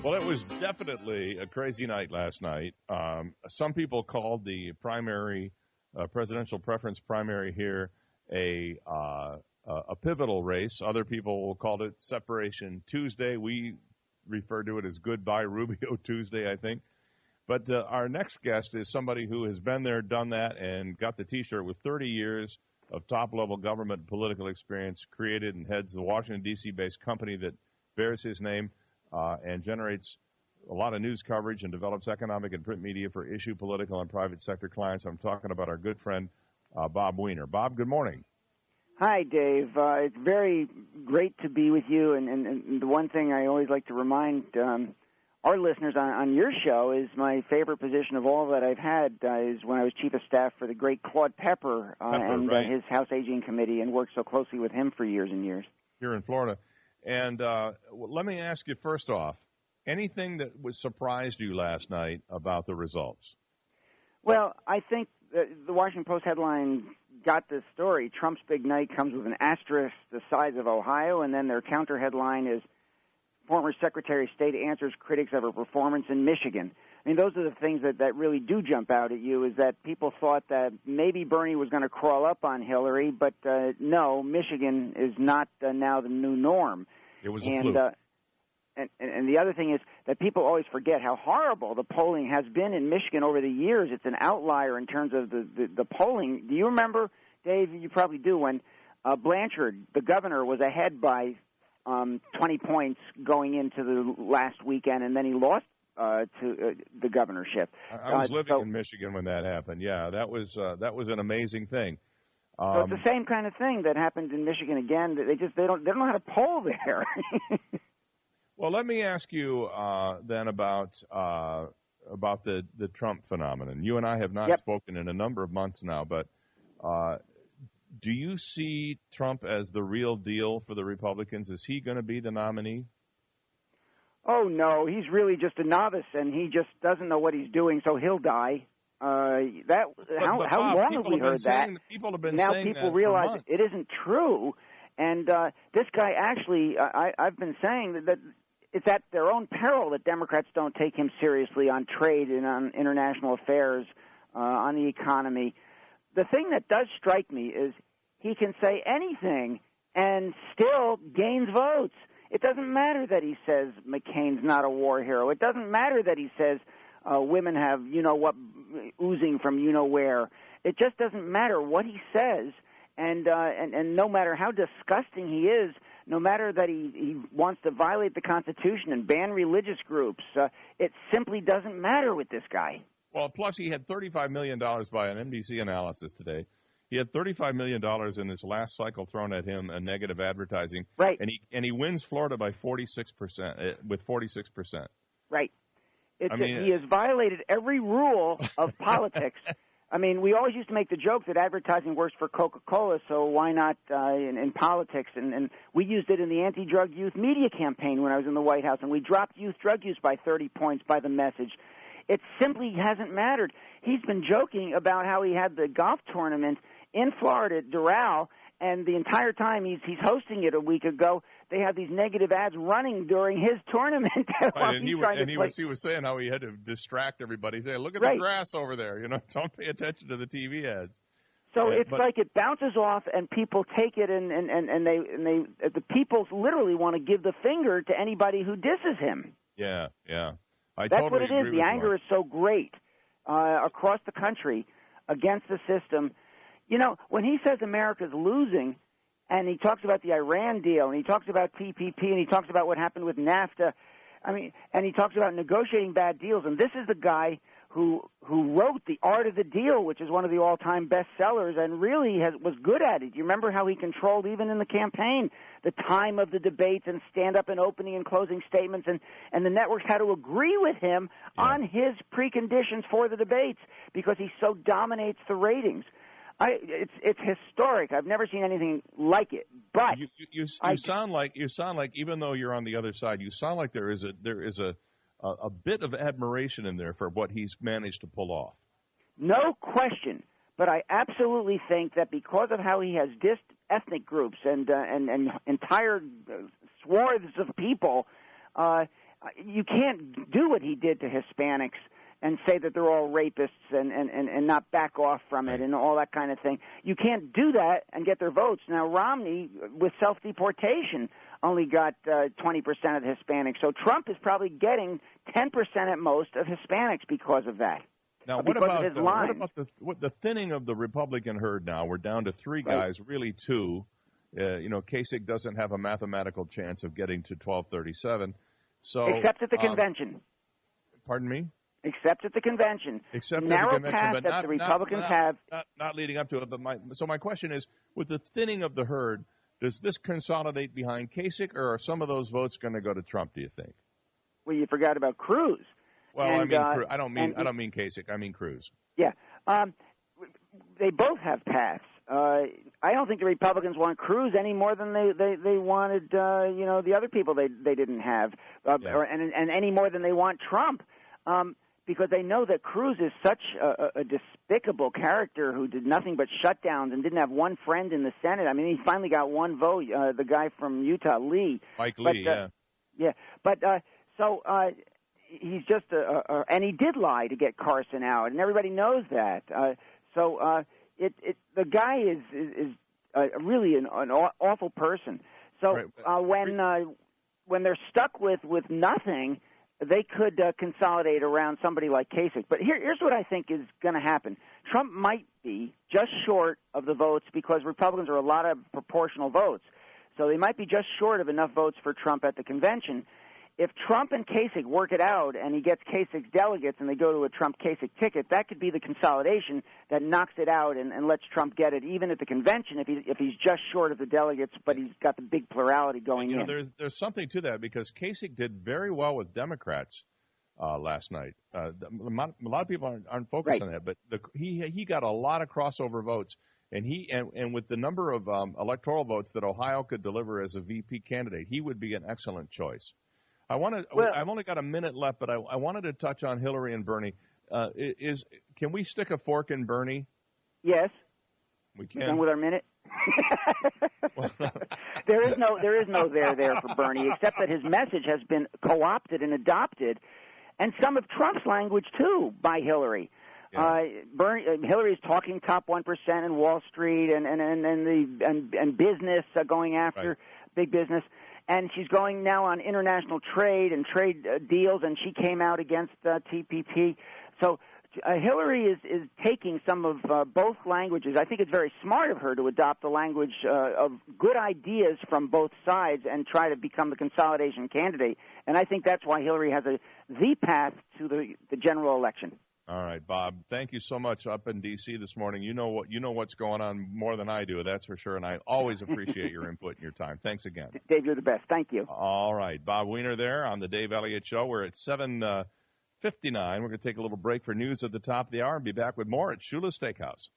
Well, it was definitely a crazy night last night. Some people called the primary, presidential preference primary here a pivotal race. Other people called it Separation Tuesday. We refer to it as Goodbye Rubio Tuesday, I think. But our next guest is somebody who has been there, done that, and got the T-shirt with 30 years of top-level government political experience, created and heads the Washington, D.C.-based company that bears his name, and generates a lot of news coverage and develops economic and print media for issue, political, and private sector clients. I'm talking about our good friend, Bob Weiner. Bob, good morning. Hi, Dave. It's very great to be with you. And the one thing I always like to remind our listeners on your show is my favorite position of all that I've had is when I was chief of staff for the great Claude Pepper, right. His House Aging Committee, and worked so closely with him for years and years. Here in Florida. And let me ask you first off, anything that surprised you last night about the results? Well, I think the Washington Post headline got this story. Trump's big night comes with an asterisk the size of Ohio, and then their counter headline is former Secretary of State answers critics of her performance in Michigan. I mean, those are the things that really do jump out at you, is that people thought that maybe Bernie was going to crawl up on Hillary, but no, Michigan is not now the new norm. It was a fluke. And the other thing is that people always forget how horrible the polling has been in Michigan over the years. It's an outlier in terms of the polling. Do you remember, Dave, you probably do, when Blanchard, the governor, was ahead by 20 points going into the last weekend, and then he lost to the governorship. I was living in Michigan when that happened. Yeah, that was an amazing thing. So it's the same kind of thing that happened in Michigan again. They don't know how to poll there. Well, let me ask you then about the Trump phenomenon. You and I have not spoken in a number of months now, but do you see Trump as the real deal for the Republicans? Is he going to be the nominee? Oh, no, he's really just a novice, and he just doesn't know what he's doing, so he'll die. How long have we heard that? People have been now saying people that realize for months. it isn't true, and this guy actually, I've been saying that it's at their own peril that Democrats don't take him seriously on trade and on international affairs, on the economy. The thing that does strike me is he can say anything and still gains votes. It doesn't matter that he says McCain's not a war hero. It doesn't matter that he says women have you-know-what oozing from you-know-where. It just doesn't matter what he says, and no matter how disgusting he is, no matter that he wants to violate the Constitution and ban religious groups, it simply doesn't matter with this guy. Well, plus he had $35 million by an NBC analysis today. He had $35 million in this last cycle thrown at him in negative advertising. Right. And he wins Florida by 46%, with 46%. Right. He has violated every rule of politics. I mean, we always used to make the joke that advertising works for Coca-Cola, so why not in politics? And we used it in the anti-drug youth media campaign when I was in the White House, and we dropped youth drug use by 30 points by the message. It simply hasn't mattered. He's been joking about how he had the golf tournament in Florida at Doral, and the entire time he's hosting it a week ago, they had these negative ads running during his tournament. Right, and he was saying how he had to distract everybody. Say, look at the grass over there. Don't pay attention to the TV ads. So like it bounces off, and people take it, and the people literally want to give the finger to anybody who disses him. Yeah. That's totally what it is. agree The with anger is so great across the country against the system. When he says America's losing, and he talks about the Iran deal, and he talks about TPP, and he talks about what happened with NAFTA, and he talks about negotiating bad deals, and this is the guy who wrote The Art of the Deal, which is one of the all-time bestsellers, and really was good at it. You remember how he controlled, even in the campaign, the time of the debates and stand-up and opening and closing statements, and the networks had to agree with him on his preconditions for the debates because he so dominates the ratings. It's historic. I've never seen anything like it. But you sound like even though you're on the other side, you sound like there is a bit of admiration in there for what he's managed to pull off. No question. But I absolutely think that because of how he has dissed ethnic groups and entire swaths of people, you can't do what he did to Hispanics and say that they're all rapists and not back off from it and all that kind of thing. You can't do that and get their votes. Now, Romney, with self-deportation, only got 20% of the Hispanics. So Trump is probably getting 10% at most of Hispanics because of that. Now, what about the thinning of the Republican herd now? We're down to three guys, really two. Kasich doesn't have a mathematical chance of getting to 1237. So, except at the convention. Pardon me? Except at the convention. Except narrow at the convention, path but that the Republicans have. Not leading up to it. But my question is, with the thinning of the herd, does this consolidate behind Kasich, or are some of those votes going to go to Trump? Do you think? Well, you forgot about Cruz. Well, I don't mean Kasich. I mean Cruz. Yeah, they both have paths. I don't think the Republicans want Cruz any more than they wanted the other people they didn't have, and any more than they want Trump, because they know that Cruz is such a despicable character who did nothing but shutdowns and didn't have one friend in the Senate. I mean, he finally got one vote, the guy from Utah, Mike Lee. He's just and he did lie to get Carson out, and everybody knows that. The guy is really an awful person. So when they're stuck with nothing, they could consolidate around somebody like Kasich. But here's what I think is going to happen. Trump might be just short of the votes because Republicans are a lot of proportional votes. So they might be just short of enough votes for Trump at the convention. If Trump and Kasich work it out and he gets Kasich's delegates and they go to a Trump-Kasich ticket, that could be the consolidation that knocks it out and lets Trump get it, even at the convention if he's just short of the delegates, but he's got the big plurality going in. There's something to that because Kasich did very well with Democrats last night. A lot of people aren't focused on that, but he got a lot of crossover votes. And with the number of electoral votes that Ohio could deliver as a VP candidate, he would be an excellent choice. I've only got a minute left, but I wanted to touch on Hillary and Bernie. Can we stick a fork in Bernie? Yes. We can. Done with our minute? There is no there for Bernie, except that his message has been co-opted and adopted, and some of Trump's language too by Hillary. Yeah. Hillary's talking top 1% in Wall Street and business, going after big business. And she's going now on international trade and trade deals, and she came out against TPP. So Hillary is taking some of both languages. I think it's very smart of her to adopt the language of good ideas from both sides and try to become the consolidation candidate. And I think that's why Hillary has the path to the general election. All right, Bob. Thank you so much up in D.C. this morning. You know what's going on more than I do, that's for sure, and I always appreciate your input and your time. Thanks again. Dave, you're the best. Thank you. All right, Bob Weiner there on the Dave Elliott Show. We're at 7:59. We're going to take a little break for news at the top of the hour and be back with more at Shula's Steakhouse.